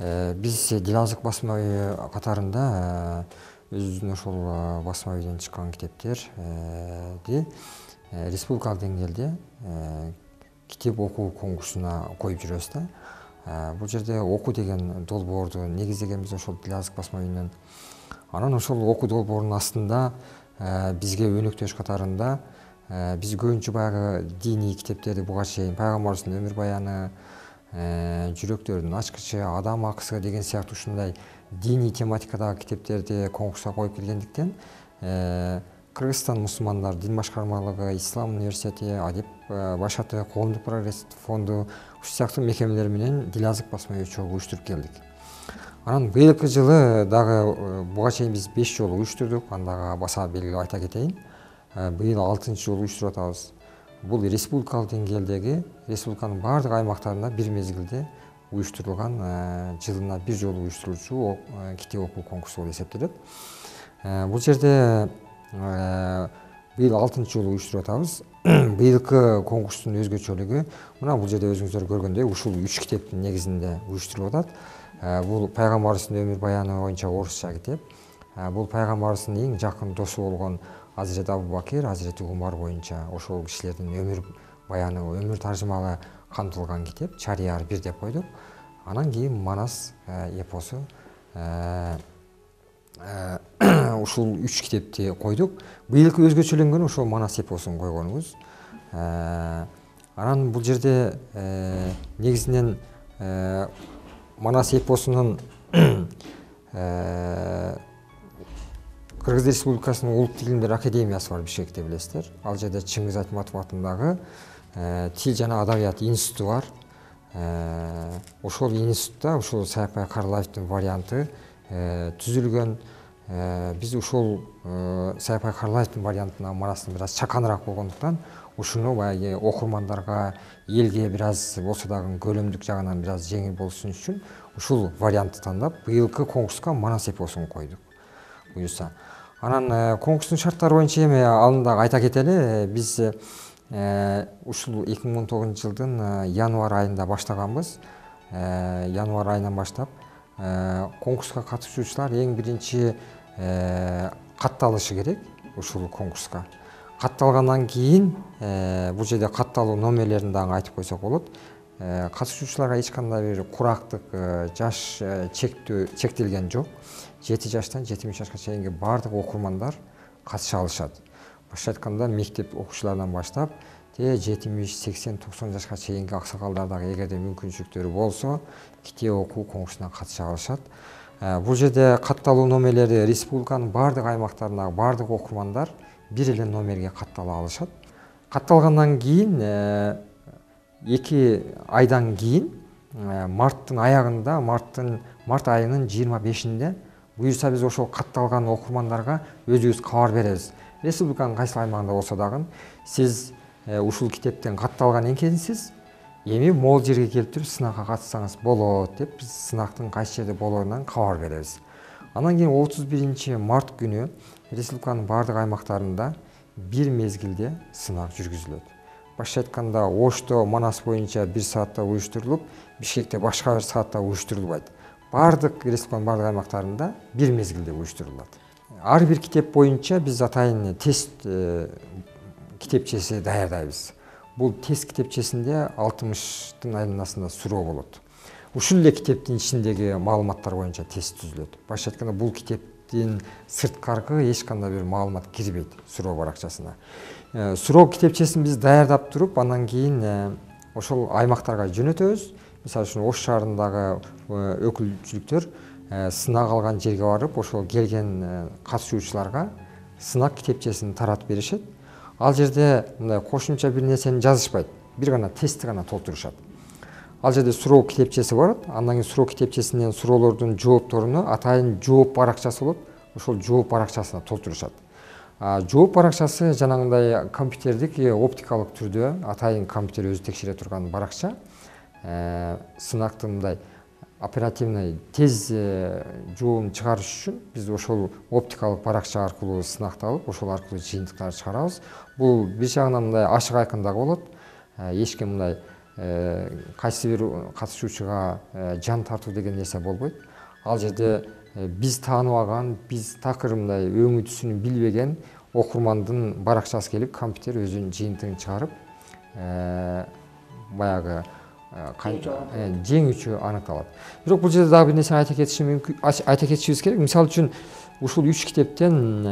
Биз Дил азык басма үйү катарында өзүбүздүн ошол басма үйдөн чыккан китептерди республикалык деңгээлде китеп окуу конкурсуна коюп жүрөбүз да. Бул жерде окуу деген долбоорду негиздегенбиз ошол Дил азык басма үйүнөн. Анан ошол окуу долбоорунун астында бизге өнөктөш катарында биз көбүнчө баягы диний китептерди буга чейин пайгамбарыбыздын өмүр баяны, жүрөктөрдүн ачкычы, адам акысы деген сыяктуу ушундай диний тематикадагы китептерди конкурска коюп келгендиктен Кыргызстан мусулмандар дин башкармалыгы, Ислам университети, Адип БШТ, Коомдук прогресс фонду ушул сыяктуу мекемелер менен Дил азык басма үйү чогуу уюштуруп келдик. Анан быйылкы жылы дагы буга чейин биз 5 жолу уюштурдук, аны баса белгилеп айта кетейин. Быйыл 6-чы жолу уюштуруп атабыз. Бул республикалык деңгээлдеги республиканын бардык аймактарында бир мезгилде уюштурулган жылына бир жолу уюштурулчу китеп окуу конкурсу болуп эсептелет. Бул жерде быйыл 6-чы жолу уюштуруп атабыз. Быйылкы конкурстун өзгөчөлүгү мына бул жерде өзүңүздөр көргөндөй ушул 3 китептин негизинде уюштурулуп атат. Бул пайгамбарыбыздын өмүр баяны боюнча орусча китеп. Бул пайгамбарыбыздын эң жакын досу болгон Азирет Абу Бакир, Азирет Умар боюнча ошол кишилердин өмүр баяны, өмүр таржымалы камтылган китеп. Чарияр 1 деп койдук. Анан кийин Манас эпосу ушул 3 китепти койдук. Быйылкы өзгөчөлөнгөнү ошол Манас эпосун койгонубуз. Анан бул жерде негизинен Манас эпосунун Кыргыз Республикасынын Улуттук тилимдер академиясы бар, Бишкекте билесиздер. Ал жерде Чыңгыз Айтматов атындагы Тил жана адабият институту бар. Ошол институтта ушул Саякбай Карлаевдин варианты түзүлгөн. Биз ушул Саякбай Карлаевдин вариантына Манастын бир аз чаканыраак болгондуктан ушуну баягы окурмандарга, элге бир аз болсо дагы көлөмдүк жагынан бир аз жеңил болушун үчүн ушул вариантты тандап, быйылкы конкурска Манас эпосун койдук. Буюрса. Анан конкурстун шарттары боюнча эми аны дагы айта кетели. Биз ушул 2019 жылдын январь айында баштаганбыз. Январь айынан баштап конкурска катышуучулар эң биринчи катталышы керек ушул конкурска. Катталгандан кийин бул жерде катталуу номерлерин дагы айтып койсок болот. Катышуучуларга эч кандай бир курактык жаш чектелген жок. 7 жаштан 70 жашка чейинки бардык окурмандар катыша алышат. Башкача айтканда мектеп окуучуларынан баштап 70, 80, 90 жашка чейинки аксакалдар дагы эгерде мүмкүнчүлүктөрү болсо китеп окуу конкурсуна катыша алышат. Бул жерде катталуу номерлери республиканын бардык аймактарындагы бардык окурмандар бир эле номерге каттала алышат. Катталгандан кийин 2 айдан кийин марттын аягында, март айынын 25-inde буюрса биз ошол катталган окурмандарга өзүбүз кабар беребиз. Республиканын кайсы аймагында болсо дагы сиз ушул китептен катталган экенсиз, эми могул жерге келип туруп сынакка катышсаңыз болот деп биз сынактын кайсы жерде болоорунан кабар беребиз. Андан кийин 31 март күнү республиканын бардык аймактарында бир мезгилде сынак жүргүзүлөт. Башкача айтканда Ошто, Манас боюнча 1 саатта уюштурулуп, Бишкекте башка бир саатта уюштурулбайт. Бардык республиканын бардык аймактарында бир мезгилде уюштурулат. Ар бир китеп боюнча биз атайын тест китепчеси даярдайбыз. Бул тест китепчесинде 60-тын айланасында суроо болот. Ушул эле китептин ичиндеги маалыматтар боюнча тест түзүлөт. Башкача айтканда бул китептин сырткаркы эч кандай бир маалымат кирбейт суроо баракчасына. Суроо китепчесин биз даярдап туруп, андан кийин ошол аймактарга жөнөтөбүз. Мисалы үчүн Ош шаарындагы өкүлчүлүктөр сынак алган жерге барып, ошол келген катышуучуларга сынак китепчесин таратып беришет. Ал жерде мындай кошумча бир нерсени жазышпайт, бир гана тестти гана толтурушат. Ал жерде суроо китепчеси бар, андан кийин суроо китепчесинен суроолордун жоопторуну атайын жооп баракчасы болот, ошол жооп баракчасына толтурушат. Жооп баракчасы жанагындай компьютердик, оптикалык түрдө атайын компьютер өзү текшере турган баракча. Сынактын мындай оперативный тез жообун чыгарыш үчүн биз ошол оптикалык баракча аркылуу сынакты алып, ошол аркылуу жыйынтыктарды чыгарабыз. Бул бир жагынан мындай ачык айкын да болот. Эч ким мындай кайсы бир катышуучуга жан тартуу деген нерсе болбойт. Ал жерде биз таанып алган, биз такыр мындай өңү түсүн билбеген окурмандын баракчасы келип компьютер өзүнүн жыйынтыгын чыгарып баягы жеңүүчү аныкталат. Бирок бул жерде дагы бир нерсени айта кетишибиз керек. Мисалы үчүн ушул 3 китептен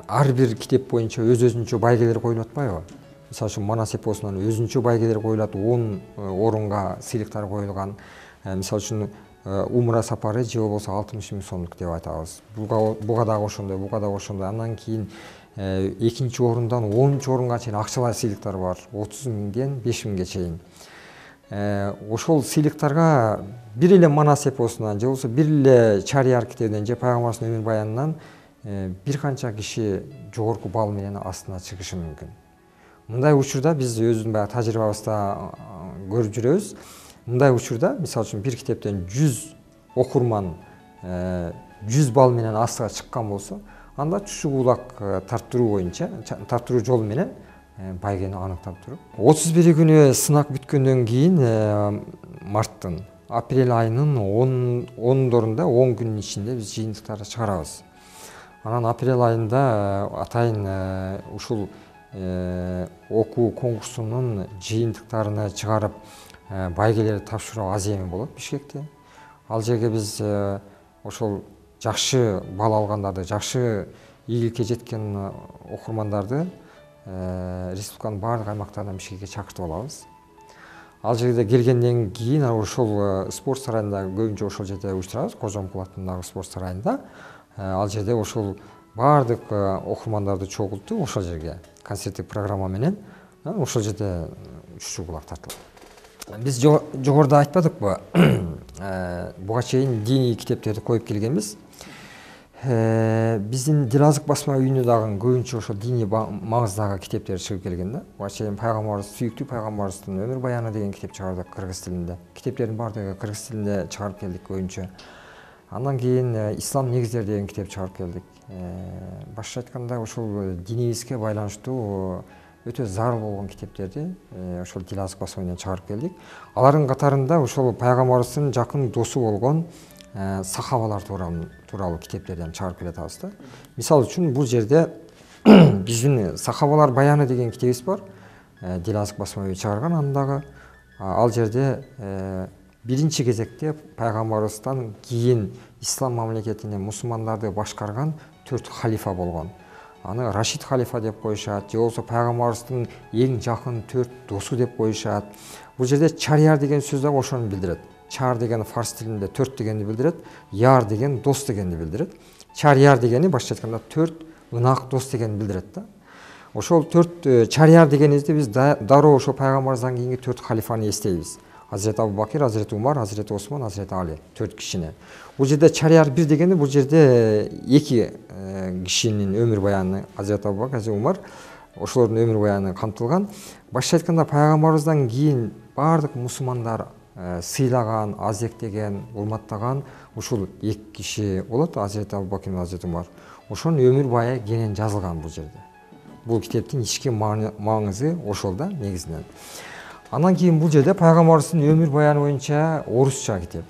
ар бир китеп боюнча өзүнчө байгелер коюлуп атпайбы? Мисалы үчүн Манас эпосунан өзүнчө байгелер коюлат, 10 орунга сыйлыктар коюлган. Мисалы үчүн Умра сапары же болбосо 60 000 сомдук деп айтабыз. Буга дагы ошондой, буга дагы ошондой. Андан кийин экинчи орундан 10 орунга чейин акчалай сыйлыктар бар. 30 000ден 5 000ге чейин. Ошол сыйлыктарга бир эле Манас эпосунан же болбосо бир эле Чарияр китебинен же пайгамбарыбыздын өмүр баянынан бир канча киши жогорку балл менен астына чыгышы мүмкүн. Мындай учурда биз өзүбүздүн баягы тажрыйбабызда көрүп жүрөбүз. Мындай учурда мисалы үчүн бир китептен 100 окурман 100 балл менен астыга чыккан болсо, анда чучук улак тарттыруу боюнча, тарттыруу жолу менен байгени аныктап туруп, 31 күнү сынак бүткөндөн кийин марттын, апрель айынын 10-дорунда 10 күнүн ичинде биз жыйынтыктарды чыгарабыз. Анан апрель айында атайын ушул окуу конкурсунун жыйынтыктарына чыгарып байгелерди тапшыруу аз эми болот Бишкекте. Ал жерге биз ошол жакшы балл алгандарды, жакшы ийгиликке жеткен окурмандарды республиканын баардык аймактарынан Бишкекке чакыртып алабыз. Ал жерге келгенден кийин ошол спорт сарайында көбүнчө ошол жерде уюштурабыз, Кожомкул атындагы спорт сарайында. Ал жерде ошол баардык окурмандарды чогултуп ошол жерге концерттик программа менен ошол жерде чучук улак тартылат. Биз жогоруда айтпадыкпы, буга чейин диний китептерди коюп келгенбиз. Биздин Дилазык басма үйүнө дагы көбүнчө ошол диний маңыздагы китептер чыгып келген да. Буга чейин пайгамбарыбыз, сүйүктүү пайгамбарыбыздын өмүр баяны деген китеп чыгардык кыргыз тилинде. Китептердин баардыгы кыргыз тилинде чыгарып келдик көбүнчө. Андан кийин ислам негиздери деген китеп чыгарып келдик. Башкача айтканда ошол динибизге байланыштуу өтө зарыл болгон китептерди ошол Дилазык басма үйүнөн чыгарып келдик. Алардын катарында ошол пайгамбарыбыздын жакын досу болгон сахабалар тууралуу китептерден чыгарып келе атабыз да. Мисалы үчүн бул жерде биздин сахабалар баяны деген китебибиз бар. Дилазык басма үйү чыгарган андагы. Ал жерде биринчи кезекте пайгамбарыбыздан кийин ислам мамлекетине мусулмандарды башкарган 4 халифа болгон. Аны Рашид халифа деп коюшат, же болбосо пайгамбарыбыздын эң жакын 4 досу деп коюшат. Бул жерде Чарияр деген сөз дагы ошону билдирет. Чар деген фарс тилинде 4 дегенди билдирет, яр деген дос дегенди билдирет. Чарияр дегени башкача айтканда 4 ынак дос дегенди билдирет да. Ошол 4 Чарияр дегенибизде биз дароо ошол пайгамбарыбыздан кийинки 4 халифаны эстейбиз. Hazreti Abu Bakir, Hazreti Umar, Hazreti Osman, Hazreti Ali 4 кишини. Бул жерде Чарияр 1 дегенде бул жерде 2 кишинин өмүр баяны, Hazreti Abu Bakir, Hazreti Umar, ошолордун өмүр баяны камтылган. Башка айтканда пайгамбарыбыздан кийин баардык мусулмандар сыйлаган, азектеген, урматтаган ушул 2 киши болот, Hazreti Abu Bakir, Hazreti Umar. Ошонун өмүр баю кенен жазылган бул жерде. Бул китептин ички маңызы ошол да негизинен. Андан кийин бул жерде пайгамбарыбыздын өмүр баяны боюнча орусча китеп.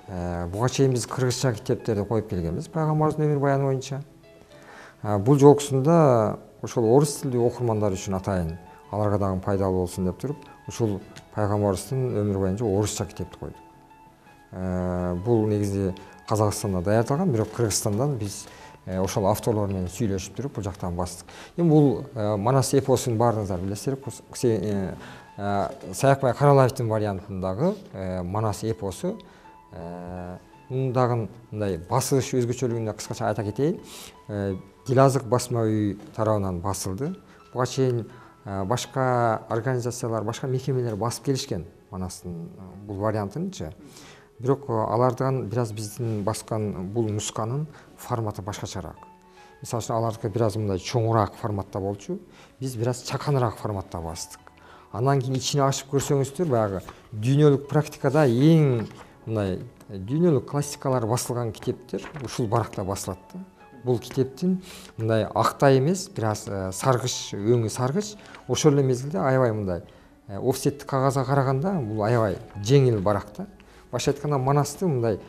Буга чейин биз кыргызча китептерди коюп келгенбиз пайгамбарыбыздын өмүр баяны боюнча. Бул жолкусунда ошол орус тилдүү окурмандар үчүн атайын аларга дагы пайдалуу болсун деп туруп, ушул пайгамбарыбыздын өмүр баянча орусча китепти койдук. Бул негизи Казакстанда даярдалган, бирок Кыргызстандан биз ошол авторлор менен сүйлөшүп туруп бул жактан бастык. Эми бул Манас эпосун баарыңыздар билесиздер. Саякбай Каралаевдин вариантындагы Манас эпосу. Мундагы мындай басылыш өзгөчөлүгүнө кыскача айта кетейин. Дилазык басма үй тарабынан басылды. Буга чейин башка организациялар, башка мекемелер басып келишкен Манастын бул вариантынчы. Бирок алардан бираз биздин баскан бул нусканын форматы башкачараак. Мисалы үчүн алардыкы бираз мындай чоңураак форматта болчу, биз бираз чаканыраак форматта бастык. Андан кийин ичине ачып көрсөңүздөр, баягы дүйнөлүк практикада эң мындай дүйнөлүк классикалар басылган китептер ушул баракта басылат да. Бул китептин мындай актай эмес, бираз саргыч, өңү саргыч, ошол эле мезгилде аябай мындай офсеттик кагазга караганда бул аябай жеңил барак да. Башка айтканда манасты мындай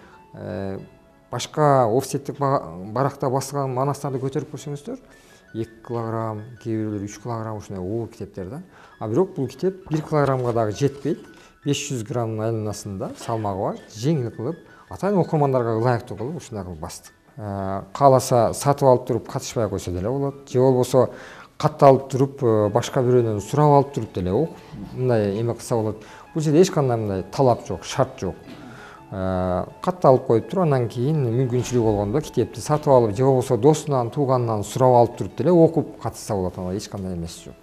башка офсеттик баракта басылган манастарды көтөрүп көрсөңүздөр 2 килограмм, кээ бирөөлөр 3 килограмм ушундай оор китептер да. А бирок бул китеп 1 килограммга дагы жетпейт. 500 граммдын айланасында салмагы бар, жеңил кылып, атайын окурмандарга ылайыктуу кылып ушундай кылып бастык. Кааласа сатып алып туруп катышпай койсо деле болот. Же болбосо катталып туруп башка бирөөнөн сурап алып туруп деле мындай эме кылса болот. Бул жерде эч кандай мындай талап жок, шарт жок. Катталып коюп туруп, андан кийин мүмкүнчүлүгү болгондо китепти сатып алып, же болбосо досунан, тууганынан сурап алып туруп деле окуп катышса болот. Анда эч кандай эмеси жок.